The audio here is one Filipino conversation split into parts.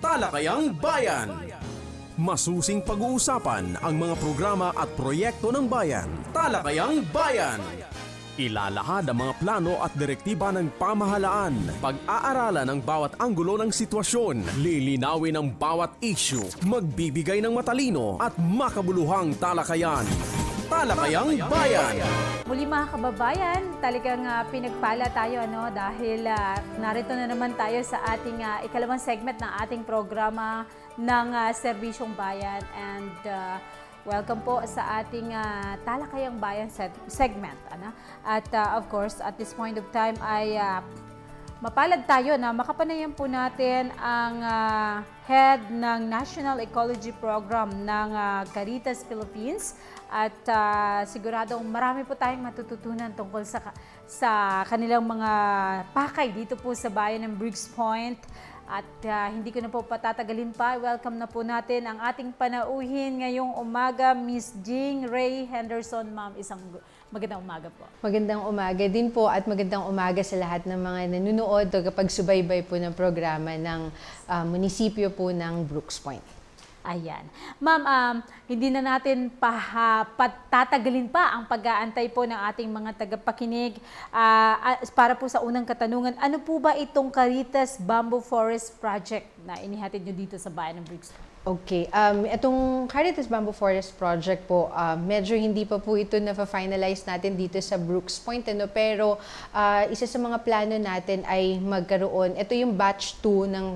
Talakayang Bayan. Masusing pag-uusapan ang mga programa at proyekto ng bayan. Talakayang Bayan. Ilalahad ang mga plano at direktiba ng pamahalaan. Pag-aaralan ang bawat anggulo ng sitwasyon. Lilinawin ang bawat issue. Magbibigay ng matalino at makabuluhang talakayan. Talakayang Bayan. Muli mga kababayan, talagang pinagpala tayo dahil narito na naman tayo sa ating ikalawang segment ng ating programa ng Serbisyong Bayan, and welcome po sa ating Talakayang Bayan segment. At of course, at this point of time ay mapalad tayo na makapanayan po natin ang head ng National Ecology Program ng Caritas Philippines, at siguradong marami po tayong matututunan tungkol sa kanilang mga pakay dito po sa bayan ng Briggs Point. At hindi ko na po patatagalin pa, welcome na po natin ang ating panauhin ngayong umaga, Miss Jing Ray Henderson. Ma'am, isang magandang umaga po. Magandang umaga din po, at magandang umaga sa lahat ng mga nanonood o kapag-subaybay po ng programa ng munisipyo po ng Briggs Point. Ayan. Ma'am, hindi na natin patatagalin pa ang pag-aantay po ng ating mga tagapakinig. Para po sa unang katanungan, ano po ba itong Caritas Bamboo Forest Project na inihatid nyo dito sa bayan ng Briggs? Okay. Itong Caritas Bamboo Forest Project po, medyo hindi pa po ito na-finalize natin dito sa Briggs Point. Pero isa sa mga plano natin ay magkaroon, ito yung batch 2 ng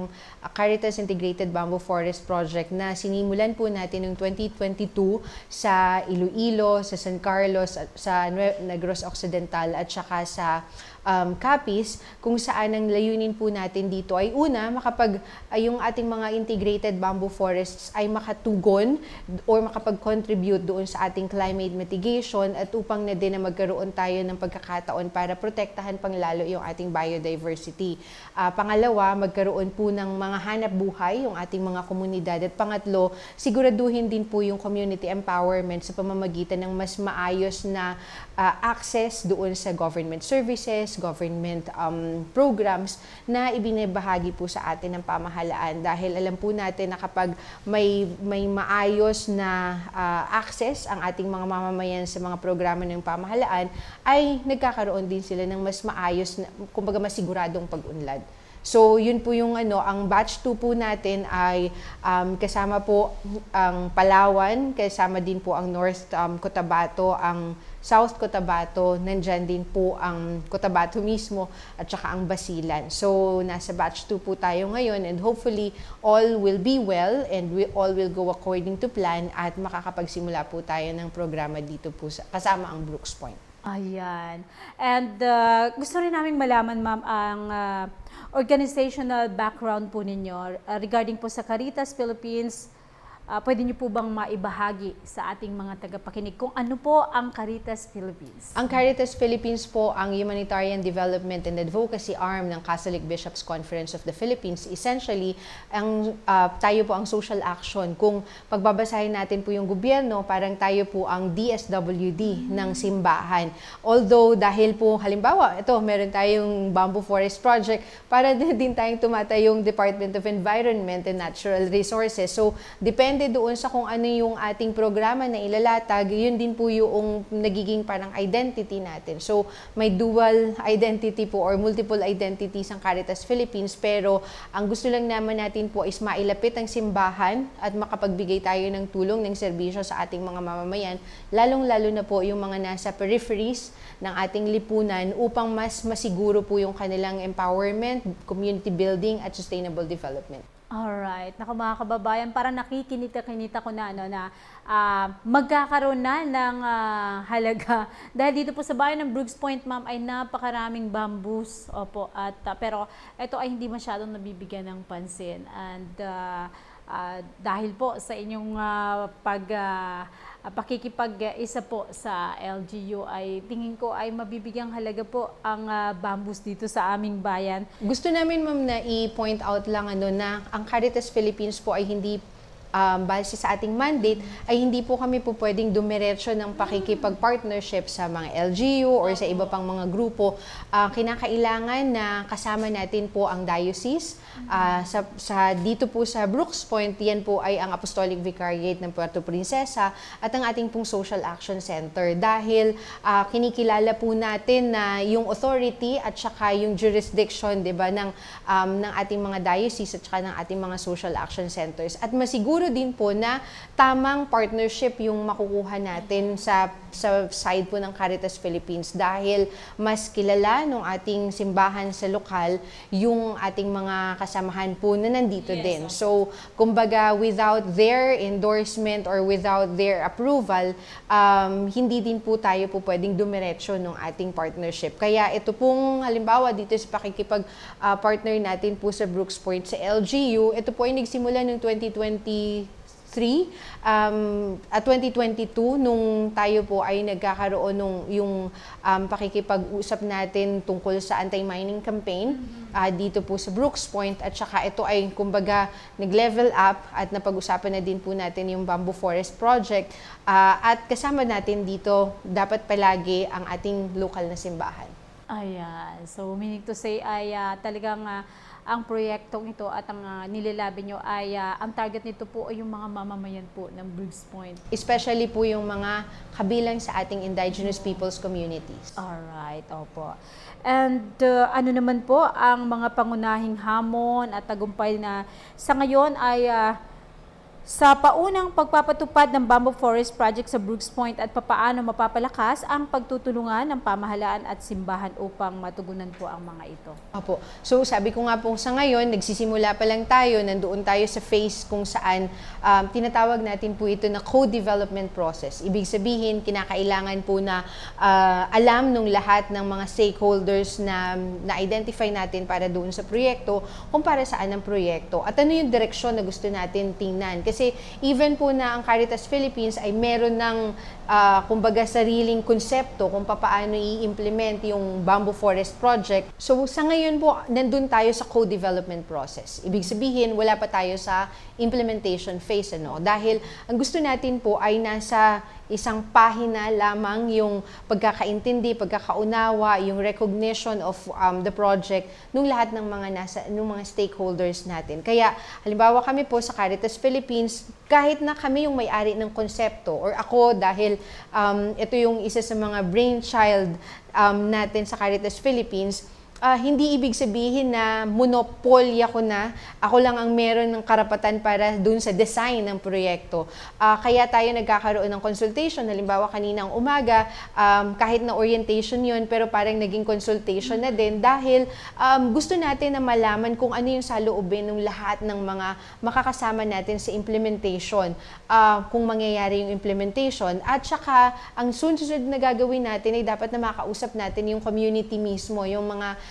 Caritas Integrated Bamboo Forest Project na sinimulan po natin noong 2022 sa Iloilo, sa San Carlos, sa Negros Occidental at saka sa Capiz, kung saan ang layunin po natin dito ay una, yung ating mga integrated bamboo forests ay makatugon or makapag-contribute doon sa ating climate mitigation, at upang na din na magkaroon tayo ng pagkakataon para protektahan pang lalo yung ating biodiversity. Pangalawa, magkaroon po ng mga hanap buhay yung ating mga komunidad, at pangatlo, siguraduhin din po yung community empowerment sa pamamagitan ng mas maayos na access doon sa government services, government programs na ibinibahagi po sa atin ng pamahalaan, dahil alam po natin na kapag may maayos na access ang ating mga mamamayan sa mga programa ng pamahalaan, ay nagkakaroon din sila ng mas maayos na, kumbaga masiguradong pag-unlad. So, yun po yung ang batch 2 po natin ay kasama po ang Palawan, kasama din po ang North Cotabato, ang South Cotabato, nandyan din po ang Cotabato mismo, at saka ang Basilan. So, nasa batch 2 po tayo ngayon, and hopefully all will be well and all will go according to plan, at makakapagsimula po tayo ng programa dito po kasama ang Briggs Point. Ayan. And gusto rin namin malaman, ma'am, ang organizational background po ninyo regarding po sa Caritas Philippines. Pwede niyo po bang maibahagi sa ating mga tagapakinig kung ano po ang Caritas Philippines? Ang Caritas Philippines po ang humanitarian development and advocacy arm ng Catholic Bishops' Conference of the Philippines. Essentially, tayo po ang social action. Kung pagbabasahin natin po yung gobyerno, parang tayo po ang DSWD ng simbahan. Although dahil po, halimbawa, meron tayong Bamboo Forest Project, para din tayong tumatayong Department of Environment and Natural Resources. So, depende doon sa kung ano yung ating programa na ilalatag, yun din po yung nagiging parang identity natin. So, may dual identity po or multiple identities ang Caritas Philippines, pero ang gusto lang naman natin po is mailapit ang simbahan at makapagbigay tayo ng tulong, ng serbisyo sa ating mga mamamayan, lalong-lalo na po yung mga nasa peripheries ng ating lipunan, upang mas masiguro po yung kanilang empowerment, community building at sustainable development. Alright. Naku mga kababayan, parang nakikinita-kinita ko na magkakaroon na ng halaga. Dahil dito po sa bayan ng Briggs Point, ma'am, ay napakaraming bamboos. Opo. Pero ito ay hindi masyadong nabibigyan ng pansin. And dahil po sa inyong pakikipag-isa po sa LGU, ay tingin ko ay mabibigyang halaga po ang bamboos dito sa aming bayan. Gusto namin, ma'am, na i-point out lang na ang Caritas Philippines po ay hindi base sa ating mandate, ay hindi po kami po pwedeng dumiretso ng pakikipag-partnership sa mga LGU or sa iba pang mga grupo. Kinakailangan na kasama natin po ang diocese. Dito po sa Brooks Point, yan po ay ang Apostolic Vicariate ng Puerto Princesa at ang ating pong Social Action Center. Dahil kinikilala po natin na yung authority at saka yung jurisdiction, 'di ba, ng ating mga diocese at saka ng ating mga social action centers. At masiguro din po na tamang partnership yung makukuha natin sa side po ng Caritas Philippines dahil mas kilala ng ating simbahan sa lokal yung ating mga kasamahan po na nandito din. So, kumbaga, without their endorsement or without their approval, hindi din po tayo po pwedeng dumiretso ng ating partnership. Kaya ito pong halimbawa dito sa pakikipag-partner natin po sa Brooks Point sa LGU, ito po ay nagsimula noong 2023 at 2022 nung tayo po ay nagkakaroon yung pakikipag-usap natin tungkol sa anti-mining campaign dito po sa Brooks Point at saka ito ay kumbaga nag-level up at napag-usapan na din po natin yung Bamboo Forest Project at kasama natin dito dapat palagi ang ating lokal na simbahan. Ayan. So, meaning to say ay talagang ang proyektong ito at ang nilalabi nyo ay ang target nito po ay yung mga mamamayan po ng Brooks Point. Especially po yung mga kabilang sa ating indigenous peoples communities. Alright, opo. And ano naman po ang mga pangunahing hamon at tagumpay na sa ngayon ay sa paunang pagpapatupad ng Bamboo Forest Project sa Brooks Point at papaano mapapalakas ang pagtutulungan ng pamahalaan at simbahan upang matugunan po ang mga ito? Opo. So sabi ko nga po sa ngayon, nagsisimula pa lang tayo, nandoon tayo sa phase kung saan tinatawag natin po ito na co-development process. Ibig sabihin, kinakailangan po na alam nung lahat ng mga stakeholders na na-identify natin para doon sa proyekto kung para saan ang proyekto at ano yung direksyon na gusto natin tingnan. Kasi even po na ang Caritas Philippines ay meron ng kumbaga sariling konsepto kung paano i-implement yung Bamboo Forest Project. So sa ngayon po, nandun tayo sa co-development process. Ibig sabihin, wala pa tayo sa implementation phase. Dahil ang gusto natin po ay nasa isang pahina lamang yung pagkakaintindi, pagkakaunawa, yung recognition of the project nung lahat ng mga stakeholders natin. Kaya halimbawa kami po sa Caritas Philippines, kahit na kami yung may-ari ng konsepto or ako dahil ito yung isa sa mga brainchild natin sa Caritas Philippines, hindi ibig sabihin na monopolya ko na, ako lang ang meron ng karapatan para dun sa design ng proyekto. Kaya tayo nagkakaroon ng consultation, halimbawa kaninang umaga, kahit na orientation yun, pero parang naging consultation na din dahil gusto natin na malaman kung ano yung saloobin ng lahat ng mga makakasama natin sa implementation, kung mangyayari yung implementation. At saka, ang sunod na gagawin natin ay dapat na makausap natin yung community mismo, yung mga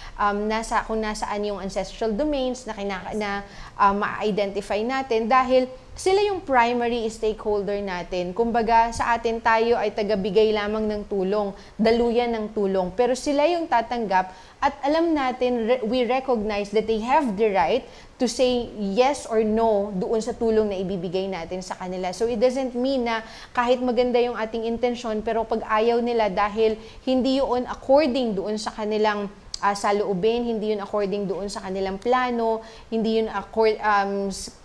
kung nasaan yung ancestral domains na ma-identify natin dahil sila yung primary stakeholder natin. Kumbaga sa atin tayo ay tagabigay lamang ng tulong, daluyan ng tulong. Pero sila yung tatanggap at alam natin, we recognize that they have the right to say yes or no doon sa tulong na ibibigay natin sa kanila. So it doesn't mean na kahit maganda yung ating intensyon, pero pag ayaw nila dahil hindi yun according doon sa kanilang saloobin, hindi yun according doon sa kanilang plano, hindi yun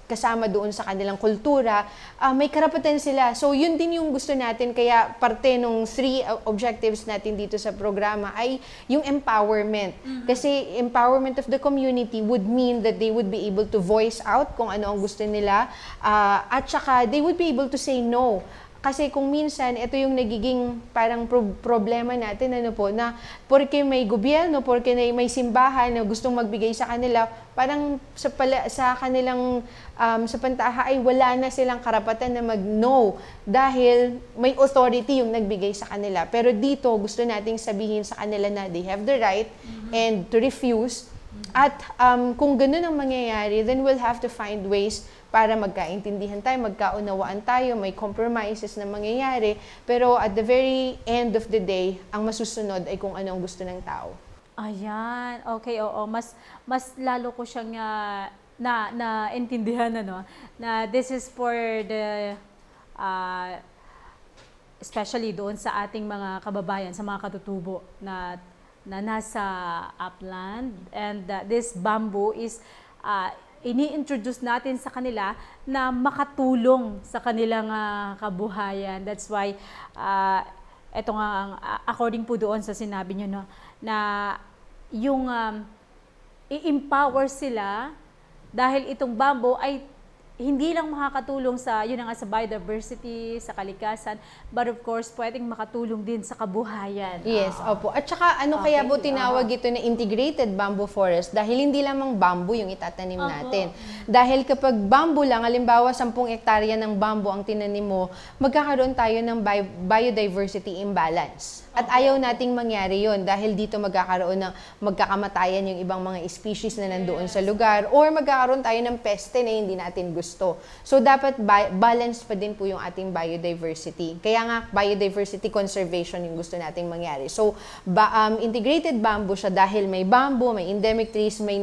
kasama doon sa kanilang kultura, may karapatan sila. So yun din yung gusto natin, kaya parte nung 3 objectives natin dito sa programa ay yung empowerment. Kasi empowerment of the community would mean that they would be able to voice out kung ano ang gusto nila, at saka they would be able to say no. Kasi kung minsan, ito yung nagiging parang problema natin, na porke may gobyerno, porke may simbahan na gustong magbigay sa kanila, parang sa kanilang sa pantaha ay wala na silang karapatan na mag-no dahil may authority yung nagbigay sa kanila. Pero dito, gusto nating sabihin sa kanila na they have the right and to refuse. At kung ganun ang mangyayari, then we'll have to find ways para magkaintindihan tayo, magkaunawaan tayo, may compromises na mangyayari. Pero at the very end of the day, ang masusunod ay kung ano ang gusto ng tao. Ayan. Okay, oo. Mas lalo ko siyang na intindihan na this is for the especially doon sa ating mga kababayan, sa mga katutubo na nasa upland, and this bamboo is ini-introduce natin sa kanila na makatulong sa kanilang kabuhayan. That's why ito nga according po doon sa sinabi niyo na yung i-empower sila dahil itong bamboo ay hindi lang makakatulong sa sa biodiversity, sa kalikasan, but of course pwedeng makatulong din sa kabuhayan. Yes, opo. At saka kaya po tinawag ito na integrated bamboo forest dahil hindi lamang bamboo yung itatanim natin. Dahil kapag bamboo lang, halimbawa 10 hektarya ng bamboo ang tinanim mo, magkakaroon tayo ng biodiversity imbalance. At ayaw nating mangyari yon dahil dito magkakamatayan yung ibang mga species na nandoon sa lugar, or magkakaroon tayo ng peste na hindi natin gusto. So dapat balance pa din po yung ating biodiversity. Kaya nga biodiversity conservation yung gusto nating mangyari. So integrated bamboo siya dahil may bamboo, may endemic trees, may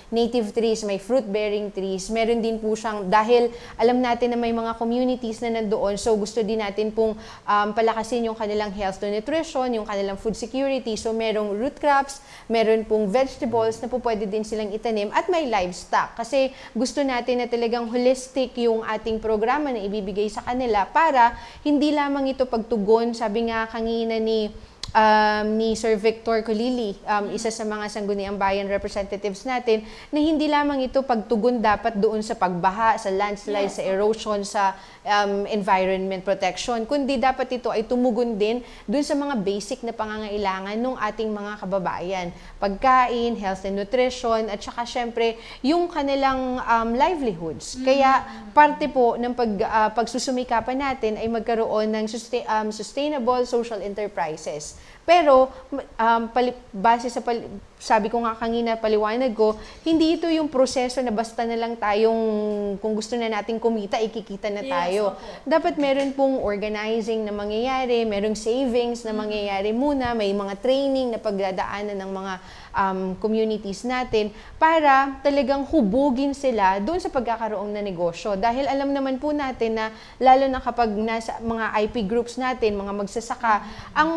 native trees, may fruit-bearing trees. Meron din po siyang, dahil alam natin na may mga communities na nandoon, so gusto din natin pong palakasin yung kanilang health to nutrition, yung kanilang food security. So merong root crops, meron pong vegetables na po pwede din silang itanim, at may livestock. Kasi gusto natin na talagang holistic yung ating programa na ibibigay sa kanila para hindi lamang ito pagtugon, sabi nga kanina ni Sir Victor Colili, isa sa mga Sangguniang Bayan representatives natin, na hindi lamang ito pagtugon dapat doon sa pagbaha, sa landslide, sa erosion, sa environment protection, kundi dapat ito ay tumugon din doon sa mga basic na pangangailangan ng ating mga kababayan. Pagkain, health and nutrition, at saka syempre yung kanilang livelihoods. Kaya parte po ng pagsusumikapan natin ay magkaroon ng sustainable social enterprises. Pero base sa sabi ko nga kanina, paliwanag ko, hindi ito yung proseso na basta na lang tayong, kung gusto na nating kumita, ikikita na tayo. Dapat meron pong organizing na mangyayari, merong savings na mangyayari muna, may mga training na pagdadaanan ng mga communities natin para talagang hubugin sila doon sa pagkakaroon na negosyo. Dahil alam naman po natin na lalo na kapag nasa mga IP groups natin, mga magsasaka, ang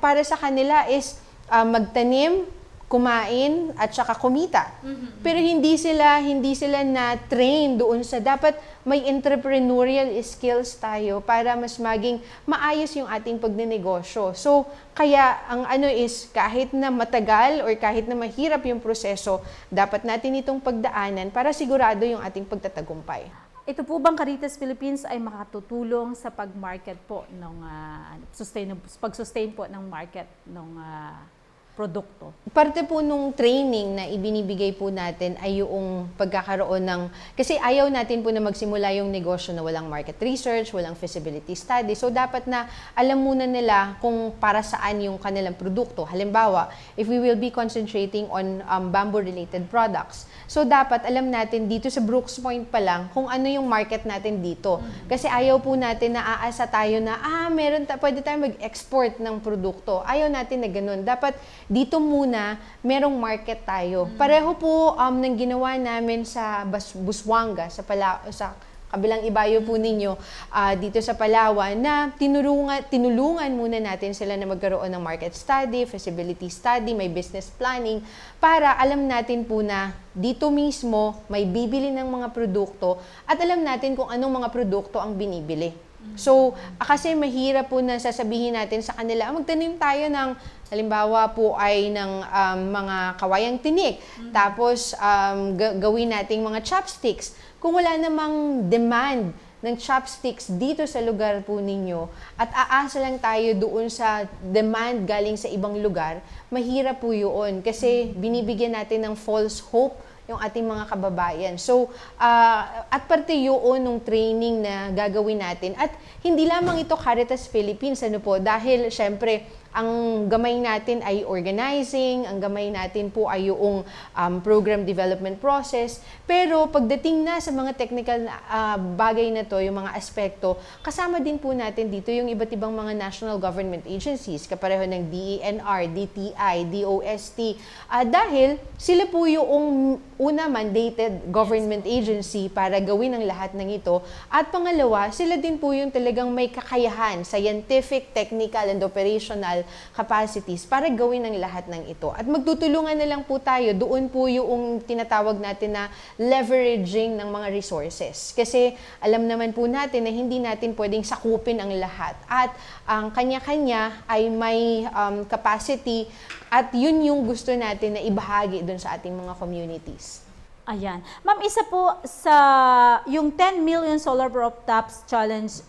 para sa kanila is magtanim, kumain, at saka kumita. Pero hindi sila na-train doon sa dapat may entrepreneurial skills tayo para mas maging maayos yung ating pagnenegosyo. So, kaya ang kahit na matagal or kahit na mahirap yung proseso, dapat natin itong pagdaanan para sigurado yung ating pagtatagumpay. Ito po bang Caritas Philippines ay makatutulong sa pag-market po ng pag-sustain po ng market ng produkto? Parte po nung training na ibinibigay po natin ay yung pagkakaroon ng, kasi ayaw natin po na magsimula yung negosyo na walang market research, walang feasibility study. So dapat na alam muna nila kung para saan yung kanilang produkto. Halimbawa, if we will be concentrating on bamboo-related products, so dapat alam natin dito sa Brooks Point pa lang kung ano yung market natin dito. Kasi ayaw po natin na aasa tayo na, pwede tayo mag-export ng produkto. Ayaw natin na ganun. Dapat dito muna, merong market tayo. Pareho po ng ginawa namin sa Busuanga, sa kabilang ibayo po ninyo, dito sa Palawan, na tinulungan muna natin sila na magkaroon ng market study, feasibility study, may business planning, para alam natin po na dito mismo may bibili ng mga produkto at alam natin kung anong mga produkto ang binibili. So, kasi mahirap po na sasabihin natin sa kanila, magtanim tayo ng, halimbawa po ay ng mga kawayang tinik, tapos gawin nating mga chopsticks. Kung wala namang demand ng chopsticks dito sa lugar po ninyo at aasa lang tayo doon sa demand galing sa ibang lugar, mahirap po yun kasi binibigyan natin ng false hope yung ating mga kababayan. So, at parte yun nung training na gagawin natin. At hindi lamang ito Caritas Philippines, dahil syempre, ang gamay natin ay organizing, ang gamay natin po ay yung program development process. Pero pagdating na sa mga technical bagay na to, yung mga aspekto, kasama din po natin dito yung iba't ibang mga national government agencies, kapareho ng DENR, DTI, DOST, dahil sila po yung una mandated government agency para gawin ang lahat ng ito. At pangalawa, sila din po yung talagang may kakayahan, scientific, technical, and operational capacities para gawin ang lahat ng ito. At magtutulungan na lang po tayo, doon po yung tinatawag natin na leveraging ng mga resources. Kasi alam naman po natin na hindi natin pwedeng sakupin ang lahat. At ang kanya-kanya ay may capacity at yun yung gusto natin na ibahagi doon sa ating mga communities. Ayan. Ma'am, isa po sa yung 10 million solar rooftops challenge,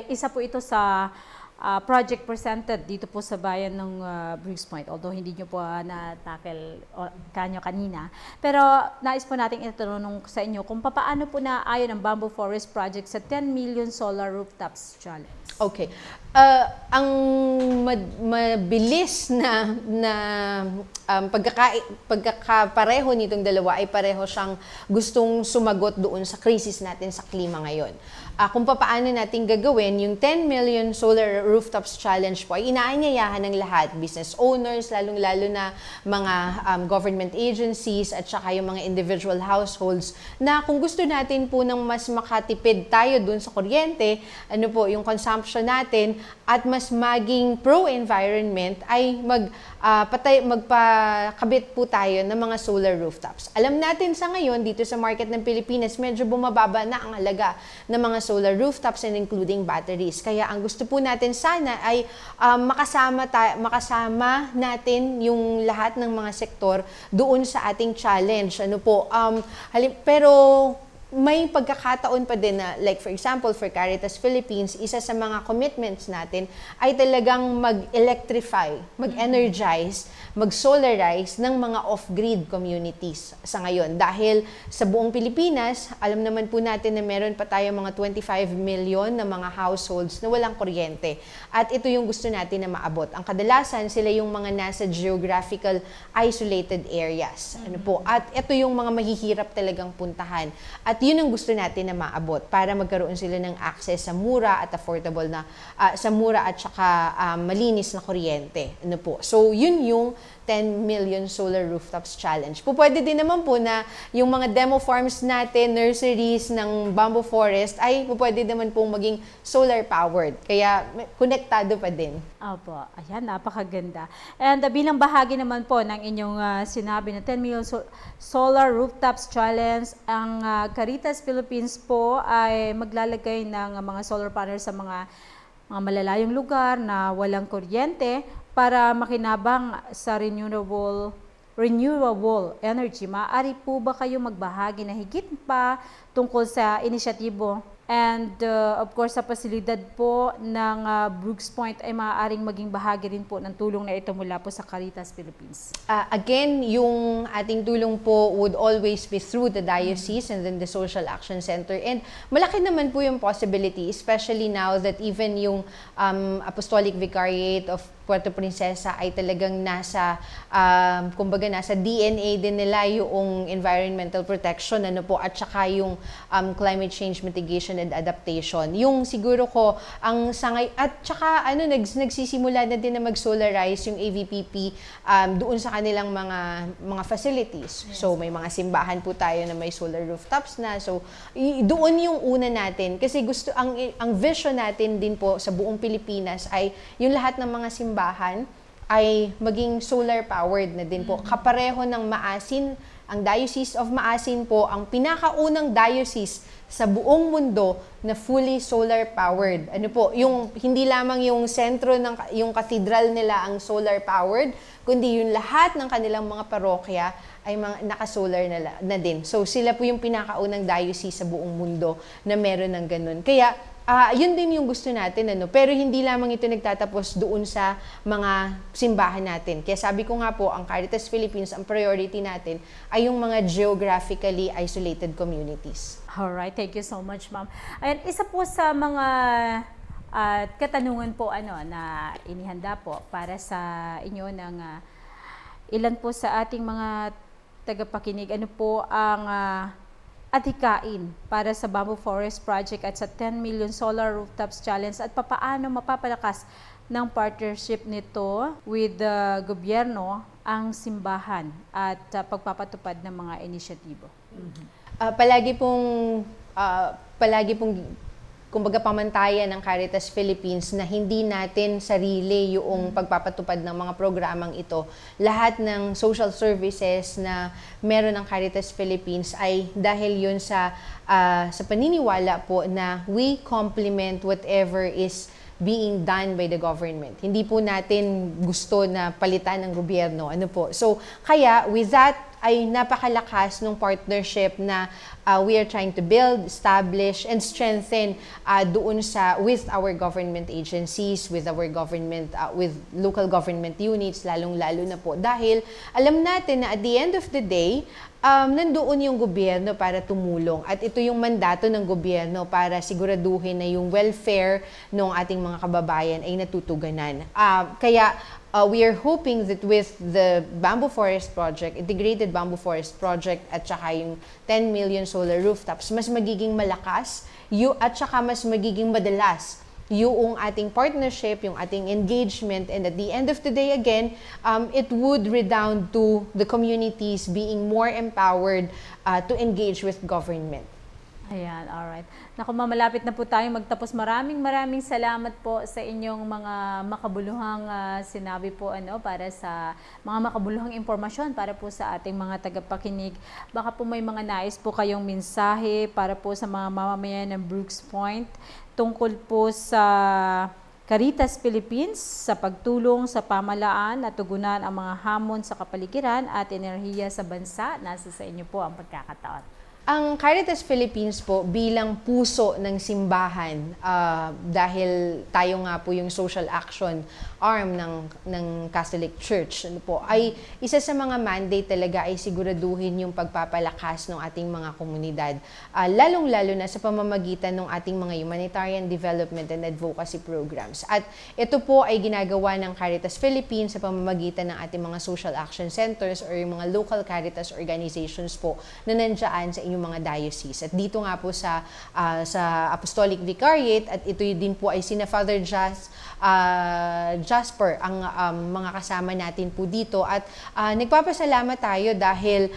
isa po ito sa project presented dito po sa bayan ng Briggs Point. Although hindi nyo po na-tackle kanyo kanina. Pero nais po natin itanong sa inyo kung paano po naayon ang Bamboo Forest Project sa 10 million solar rooftops challenge. Okay. Ang mabilis na pagkakapareho nitong dalawa ay pareho siyang gustong sumagot doon sa krisis natin sa klima ngayon. Kung paano natin gagawin, yung 10 million solar rooftops challenge po ay inaanyayahan ng lahat, business owners, lalong-lalo na mga government agencies at saka yung mga individual households, na kung gusto natin po ng mas makatipid tayo dun sa kuryente, ano po, yung consumption natin, at mas maging pro-environment, ay magpakabit po tayo ng mga solar rooftops. Alam natin sa ngayon, dito sa market ng Pilipinas, medyo bumababa na ang halaga ng mga solar rooftops and including batteries. Kaya ang gusto po natin sana ay makasama natin yung lahat ng mga sektor doon sa ating challenge. Ano po, pero may pagkakataon pa din na, like for example, for Caritas Philippines, isa sa mga commitments natin ay talagang mag-electrify, mag-energize, mag-solarize ng mga off-grid communities sa ngayon. Dahil sa buong Pilipinas, alam naman po natin na meron pa tayo mga 25 million na mga households na walang kuryente. At ito yung gusto natin na maabot. Ang kadalasan, sila yung mga nasa geographical isolated areas. Ano po? At ito yung mga mahihirap talagang puntahan. At yun ang gusto natin na maabot para magkaroon sila ng access sa mura at affordable na, sa mura at saka malinis na kuryente. Ano po? So, yun yung 10 million solar rooftops challenge. Pwede din naman po na yung mga demo farms natin, nurseries ng bamboo forest, ay pwede naman pong maging solar powered. Kaya konektado pa din. Opo, ayan, napakaganda. And bilang bahagi naman po ng inyong sinabi na 10 million solar rooftops challenge, ang Caritas Philippines po ay maglalagay ng mga solar panels sa mga malalayong lugar na walang kuryente para makinabang sa renewable energy. Maaari po ba kayo magbahagi na higit pa tungkol sa inisyatibo? And of course, sa pasilidad po ng Briggs Point ay maaaring maging bahagi rin po ng tulong na ito mula po sa Caritas Philippines. Again, yung ating tulong po would always be through the diocese and then the Social Action Center. And malaki naman po yung possibility, especially now that even yung Apostolic Vicariate of Puerto Princesa ay talagang nasa DNA din nila yung environmental protection, ano po, at saka yung climate change mitigation and adaptation. Yung siguro ko ang sangay at saka nagsisimula na din na mag-solarize yung AVPP doon sa kanilang mga facilities. Yes. So may mga simbahan po tayo na may solar rooftops na. So doon yung una natin kasi gusto ang vision natin din po sa buong Pilipinas ay yung lahat ng mga simbahan ay maging solar powered na din po. Kapareho ng Maasin, ang Diocese of Maasin po ang pinakaunang diocese sa buong mundo na fully solar powered. Ano po, yung hindi lamang yung sentro ng yung cathedral nila ang solar powered, kundi yung lahat ng kanilang mga parokya ay mga naka-solar na din. So sila po yung pinakaunang diocese sa buong mundo na meron ng ganun. Kaya yun din yung gusto natin, ano? Pero hindi lamang ito nagtatapos doon sa mga simbahan natin. Kaya sabi ko nga po, ang Caritas Philippines, ang priority natin ay yung mga geographically isolated communities. Alright, thank you so much, ma'am. Ayan, isa po sa mga at katanungan po na inihanda po para sa inyo ng ilan po sa ating mga tagapakinig. Ano po ang atikain para sa Bamboo Forest Project at sa 10 million solar rooftops challenge at papaano mapapalakas ng partnership nito with the gobyerno ang simbahan at pagpapatupad ng mga inisyatibo. Palagi pong kumbaga pamantayan ng Caritas Philippines na hindi natin sarili yung pagpapatupad ng mga programang ito. Lahat ng social services na meron ng Caritas Philippines ay dahil yun sa paniniwala po na we complement whatever is being done by the government. Hindi po natin gusto na palitan ng gobyerno. So, kaya with that, ay napakalakas ng partnership na we are trying to build, establish, and strengthen with our government agencies, with our government, with local government units, lalong-lalo na po. Dahil alam natin na at the end of the day, nandoon yung gobyerno para tumulong. At ito yung mandato ng gobyerno para siguraduhin na yung welfare ng ating mga kababayan ay natutuganan. Kaya we are hoping that with the Bamboo Forest Project, Integrated Bamboo Forest Project at saka yung 10 million solar rooftops, mas magiging malakas at saka mas magiging madalas yung ating partnership, yung ating engagement, and at the end of the day again, it would redound to the communities being more empowered to engage with government. Ayan, alright. Naku, malapit na po tayong magtapos. Maraming salamat po sa inyong mga makabuluhang sinabi po para sa mga makabuluhang impormasyon para po sa ating mga tagapakinig. Baka po may mga nais po kayong mensahe para po sa mga mamamayan ng Brooks Point tungkol po sa Caritas Philippines sa pagtulong sa pamahalaan na tugunan ang mga hamon sa kapaligiran at enerhiya sa bansa. Nasa sa inyo po ang pagkakataon. Ang Caritas Philippines po bilang puso ng simbahan, dahil tayo nga po yung social action arm ng Catholic Church, ay isa sa mga mandate talaga ay siguraduhin yung pagpapalakas ng ating mga komunidad, lalong-lalo na sa pamamagitan ng ating mga humanitarian development and advocacy programs. At ito po ay ginagawa ng Caritas Philippines sa pamamagitan ng ating mga social action centers or yung mga local Caritas organizations po na nandiyan sa inyong mga diocese. At dito nga po sa Apostolic Vicariate, at ito din po ay sina Father Jasper ang mga kasama natin po dito. At nagpapasalamat tayo dahil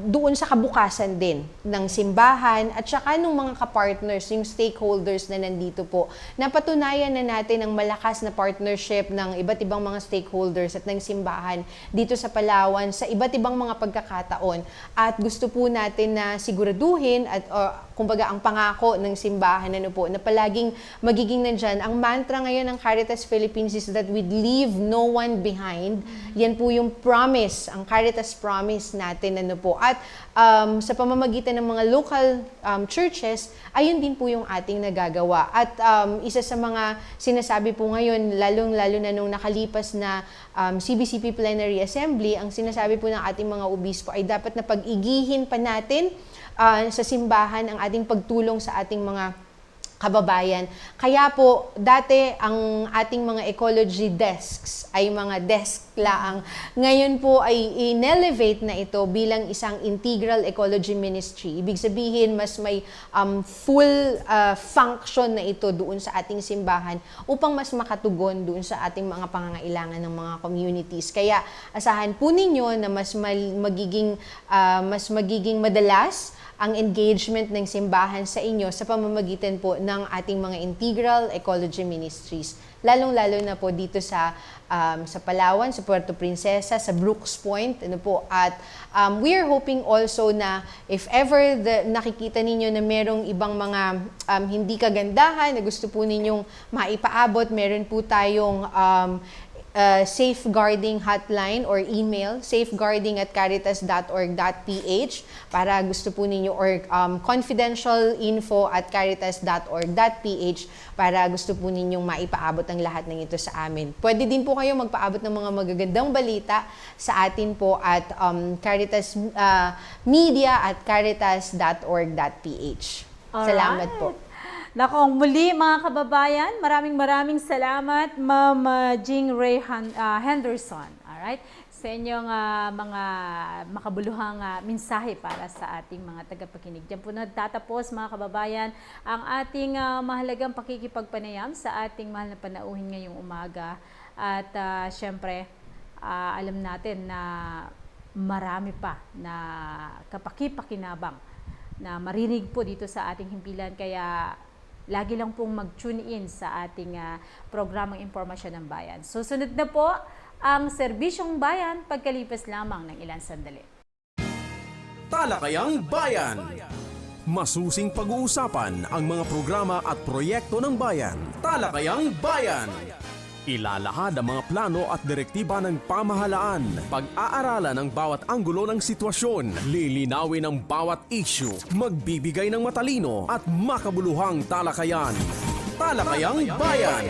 doon sa kabukasan din ng simbahan at saka ng mga kapartners, yung stakeholders na nandito po. Napatunayan na natin ang malakas na partnership ng iba't ibang mga stakeholders at ng simbahan dito sa Palawan sa iba't ibang mga pagkakataon. At gusto po natin na siguraduhin at kumbaga ang pangako ng simbahan na palaging magiging nandyan. Ang mantra ngayon ng Caritas Philippines is that we'd leave no one behind. Yan po yung promise, ang Caritas promise natin At sa pamamagitan ng mga local churches, ayun din po yung ating nagagawa. At isa sa mga sinasabi po ngayon, lalong-lalo na nung nakalipas na CBCP Plenary Assembly, ang sinasabi po ng ating mga obispo ay dapat na pag-igihin pa natin sa simbahan ang ating pagtulong sa ating mga kababayan. Kaya po, dati ang ating mga ecology desks ay mga desk laang. Ngayon po ay in-elevate na ito bilang isang integral ecology ministry. Ibig sabihin, mas may full function na ito doon sa ating simbahan upang mas makatugon doon sa ating mga pangangailangan ng mga communities. Kaya asahan po ninyo na mas magiging madalas ang engagement ng simbahan sa inyo sa pamamagitan po ng ating mga integral ecology ministries. Lalong-lalo na po dito sa Palawan, sa Puerto Princesa, sa Brooks Point, At we are hoping also na if ever nakikita ninyo na merong ibang mga hindi kagandahan na gusto po ninyong maipaabot, meron po tayong safeguarding hotline or email, safeguarding@caritas.org.ph para gusto po ninyo, or confidential info@caritas.org.ph para gusto po ninyong maipaabot ang lahat ng ito sa amin. Pwede din po kayo magpaabot ng mga magagandang balita sa atin po at Caritas Media at caritas.org.ph. Salamat po. Nakong muli mga kababayan, maraming salamat Ma'am Jing Ray Henderson. Alright? Sa inyong mga makabuluhang mensahe para sa ating mga tagapakinig. Diyan po nagtatapos mga kababayan ang ating mahalagang pakikipagpanayam sa ating mahal na panauhin ngayong umaga. At syempre, alam natin na marami pa na kapaki-pakinabang na marinig po dito sa ating himpilan. Kaya lagi lang pong mag-tune in sa ating programang Impormasyon ng Bayan. Susunod na po ang Serbisyong Bayan pagkalipas lamang ng ilang sandali. Talakayang Bayan. Masusing pag-uusapan ang mga programa at proyekto ng bayan. Talakayang Bayan. Ilalahad ang mga plano at direktiba ng pamahalaan. Pag-aaralan ang bawat anggulo ng sitwasyon. Lilinawin ang bawat issue. Magbibigay ng matalino at makabuluhang talakayan. Talakayang Bayan.